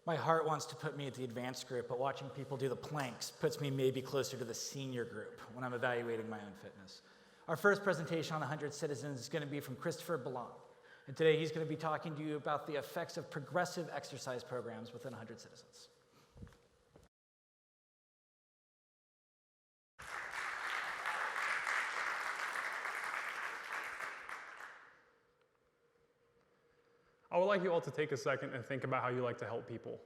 My heart wants to put me at the advanced group, but watching people do the planks puts me maybe closer to the senior group when I'm evaluating my own fitness. Our first presentation on 100 Citizens is going to be from Christopher Balam. And today he's going to be talking to you about the effects of progressive exercise programs within 100 Citizens. I would like you all to take a second and think about how you like to help people.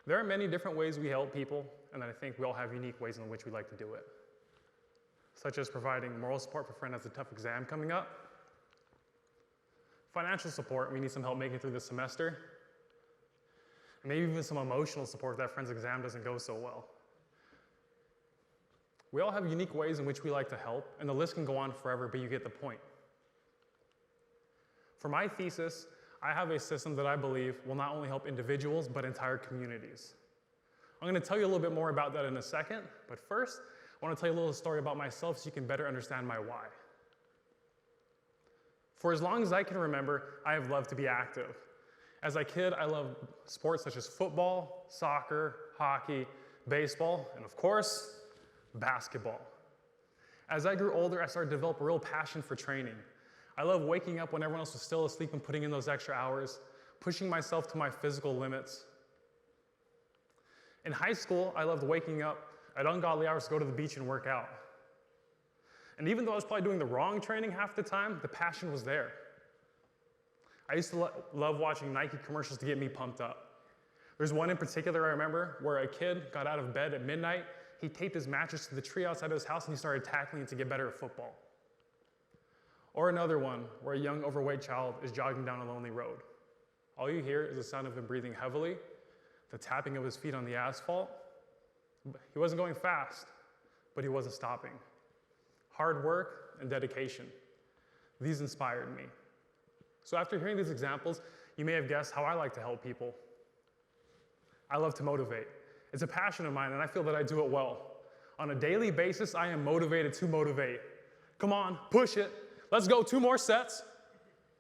There are many different ways we help people, and I think we all have unique ways in which we like to do it, such as providing moral support for a friend who has a tough exam coming up, financial support, we need some help making it through the semester, and maybe even some emotional support if that friend's exam doesn't go so well. We all have unique ways in which we like to help, and the list can go on forever, but you get the point. For my thesis, I have a system that I believe will not only help individuals, but entire communities. I'm going to tell you a little bit more about that in a second, but first, I want to tell you a little story about myself so you can better understand my why. For as long as I can remember, I have loved to be active. As a kid, I loved sports such as football, soccer, hockey, baseball, and of course, basketball. As I grew older, I started to develop a real passion for training. I love waking up when everyone else was still asleep and putting in those extra hours, pushing myself to my physical limits. In high school, I loved waking up at ungodly hours to go to the beach and work out. And even though I was probably doing the wrong training half the time, the passion was there. I used to love watching Nike commercials to get me pumped up. There's one in particular I remember where a kid got out of bed at midnight, he taped his mattress to the tree outside of his house and he started tackling it to get better at football. Or another one where a young overweight child is jogging down a lonely road. All you hear is the sound of him breathing heavily, the tapping of his feet on the asphalt. He wasn't going fast, but he wasn't stopping. Hard work and dedication. These inspired me. So after hearing these examples, you may have guessed how I like to help people. I love to motivate. It's a passion of mine, and I feel that I do it well. On a daily basis, I am motivated to motivate. Come on, push it. Let's go 2 more sets.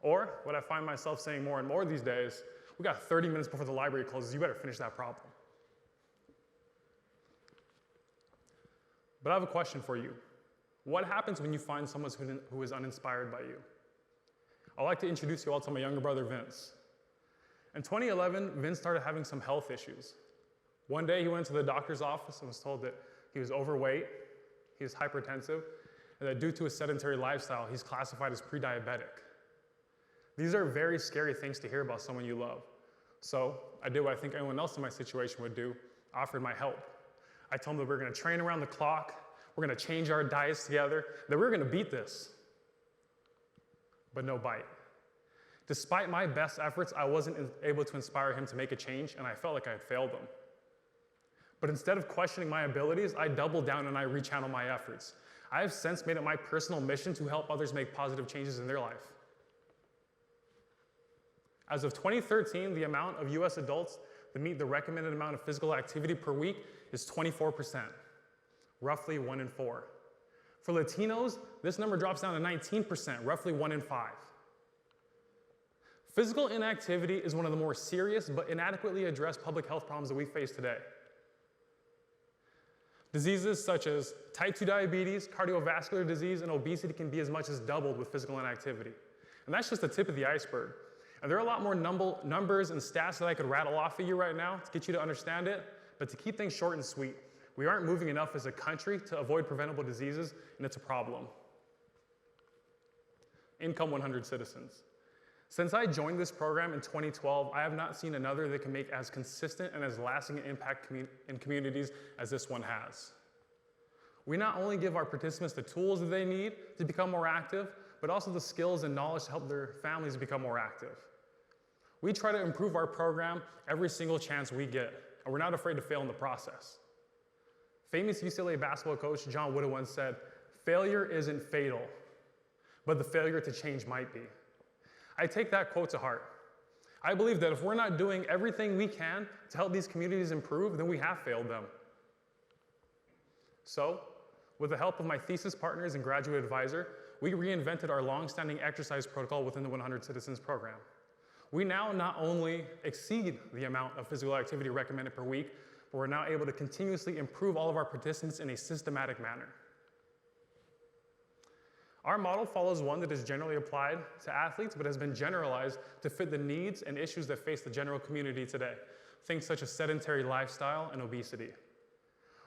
Or what I find myself saying more and more these days, we got 30 minutes before the library closes, you better finish that problem. But I have a question for you. What happens when you find someone who is uninspired by you? I'd like to introduce you all to my younger brother, Vince. In 2011, Vince started having some health issues. One day he went to the doctor's office and was told that he was overweight, he was hypertensive, and that due to his sedentary lifestyle, he's classified as pre-diabetic. These are very scary things to hear about someone you love. So I did what I think anyone else in my situation would do, offered my help. I told him that we're gonna train around the clock, we're gonna change our diets together, that we're gonna beat this. But no bite. Despite my best efforts, I wasn't able to inspire him to make a change, and I felt like I had failed him. But instead of questioning my abilities, I doubled down and I rechanneled my efforts. I have since made it my personal mission to help others make positive changes in their life. As of 2013, the amount of US adults that meet the recommended amount of physical activity per week is 24%, roughly 1 in 4. For Latinos, this number drops down to 19%, roughly 1 in 5. Physical inactivity is one of the more serious but inadequately addressed public health problems that we face today. Diseases such as type 2 diabetes, cardiovascular disease, and obesity can be as much as doubled with physical inactivity. And that's just the tip of the iceberg. And there are a lot more numbers and stats that I could rattle off at you right now to get you to understand it, but to keep things short and sweet, we aren't moving enough as a country to avoid preventable diseases, and it's a problem. Income 100 Citizens. Since I joined this program in 2012, I have not seen another that can make as consistent and as lasting an impact in communities as this one has. We not only give our participants the tools that they need to become more active, but also the skills and knowledge to help their families become more active. We try to improve our program every single chance we get, and we're not afraid to fail in the process. Famous UCLA basketball coach John Wooden once said, "Failure isn't fatal, but the failure to change might be." I take that quote to heart. I believe that if we're not doing everything we can to help these communities improve, then we have failed them. So, with the help of my thesis partners and graduate advisor, we reinvented our long-standing exercise protocol within the 100 Citizens program. we now not only exceed the amount of physical activity recommended per week, but we're now able to continuously improve all of our participants in a systematic manner. Our model follows one that is generally applied to athletes, but has been generalized to fit the needs and issues that face the general community today, things such as sedentary lifestyle and obesity.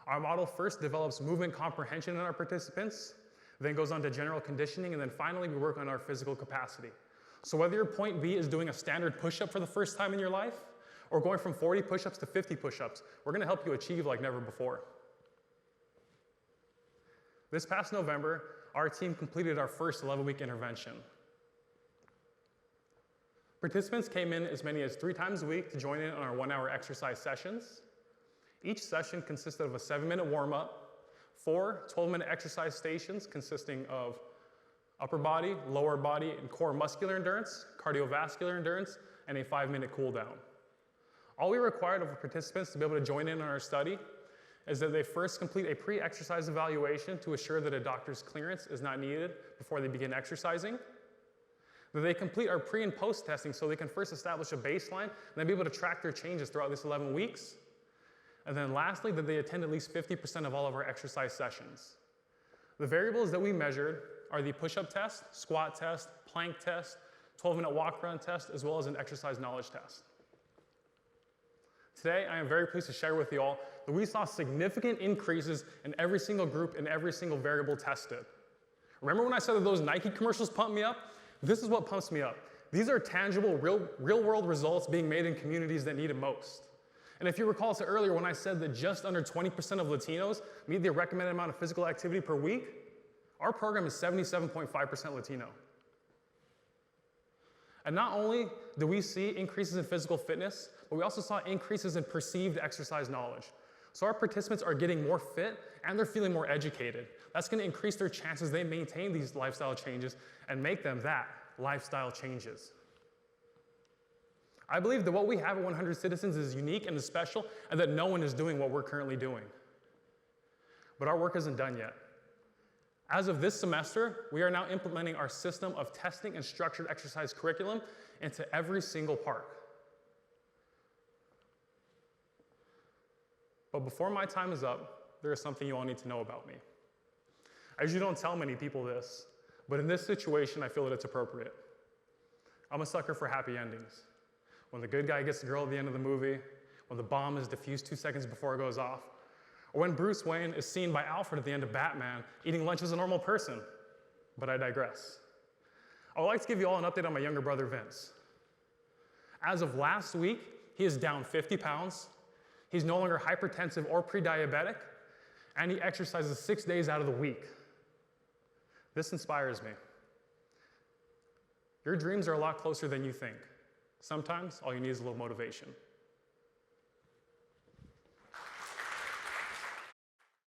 Our model first develops movement comprehension in our participants, then goes on to general conditioning, and then finally we work on our physical capacity. So whether your point B is doing a standard push-up for the first time in your life, or going from 40 push-ups to 50 push-ups, we're gonna help you achieve like never before. This past November, our team completed our first 11-week intervention. Participants came in as many as 3 times a week to join in on our 1-hour exercise sessions. Each session consisted of a 7-minute warm-up, 4 12-minute exercise stations consisting of upper body, lower body, and core muscular endurance, cardiovascular endurance, and a 5-minute cool down. All we required of our participants to be able to join in on our study is that they first complete a pre-exercise evaluation to assure that a doctor's clearance is not needed before they begin exercising, that they complete our pre and post testing so they can first establish a baseline and then be able to track their changes throughout this 11 weeks, and then lastly, that they attend at least 50% of all of our exercise sessions. The variables that we measured are the push-up test, squat test, plank test, 12-minute walk-around test, as well as an exercise knowledge test. Today, I am very pleased to share with you all that we saw significant increases in every single group and every single variable tested. Remember when I said that those Nike commercials pumped me up? This is what pumps me up. These are tangible, real-world results being made in communities that need it most. And if you recall to earlier when I said that just under 20% of Latinos meet the recommended amount of physical activity per week, our program is 77.5% Latino. And not only do we see increases in physical fitness, but we also saw increases in perceived exercise knowledge. So our participants are getting more fit and they're feeling more educated. That's going to increase their chances they maintain these lifestyle changes and make them that, lifestyle changes. I believe that what we have at 100 Citizens is unique and is special, and that no one is doing what we're currently doing. But our work isn't done yet. As of this semester, we are now implementing our system of testing and structured exercise curriculum into every single park. But before my time is up, there is something you all need to know about me. I usually don't tell many people this, but in this situation, I feel that it's appropriate. I'm a sucker for happy endings. When the good guy gets the girl at the end of the movie, when the bomb is defused 2 seconds before it goes off, or when Bruce Wayne is seen by Alfred at the end of Batman eating lunch as a normal person. But I digress. I would like to give you all an update on my younger brother, Vince. As of last week, he is down 50 pounds, he's no longer hypertensive or pre-diabetic, and he exercises 6 days out of the week. This inspires me. Your dreams are a lot closer than you think. Sometimes all you need is a little motivation.